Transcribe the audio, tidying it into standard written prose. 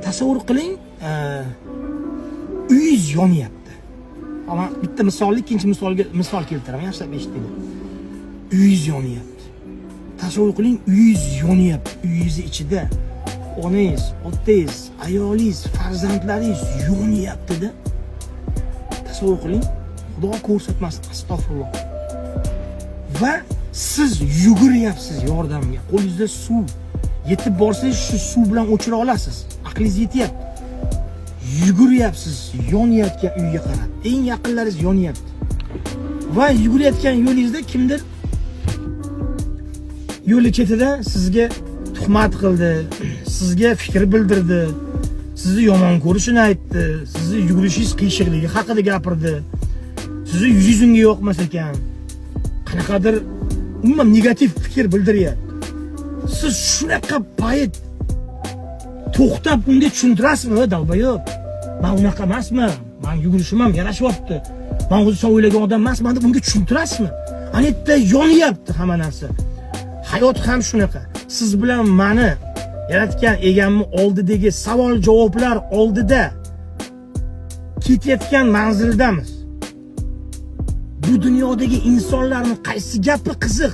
Tasavvur qiling, uyingiz yonyapti. Ama bitta misolni ikkinchi misol keltiraman, yaxshilab eshiting. Uyingiz yonyapti. Tasavvur qiling, uyingiz yonyapti. Uyingiz ichida onangiz, otangiz, ayolingiz, farzandlaringiz yonyapti-da. Tasavvur qiling, Xudo ko'rsatmasin, astag'firulloh. Va siz yuguryapsiz yordamga. Qo'lingizda suv yetib borsangiz, shu suv bilan o'chira olasiz. Aqlingiz yetyapti. Yuguryapsiz yonayotgan uyga qarab. Eng yaqinlaringiz yonyapti. Va yugurayotgan yo'lingizda kimdir yo'li chetida sizga tuhmat qildi, sizga fikr bildirdi, sizni yomon ko'rishini aytdi, sizni yugurishingiz qiyshiqligi haqida gapirdi. Sizni yuzingizga yoqmas ekan. Qanaqadir umuman negativ fikr bildiryapti. Siz shunaqa payt to'xtab unga tushuntirasizmi, dalbayob? Men unaqa emasman. Men yugurishim ham yarashyapti. Men o'zi sen o'ylagan odam emasman deb unga tushuntirasizmi? Ana yerda yonyapti hamma narsa. Hayot ham shunaqa. Siz bilan meni yaratgan egamni oldidagi savol-javoblar oldida ketayotgan manzildamiz. Bu dunyodagi insonlarning qaysi gapi qiziq?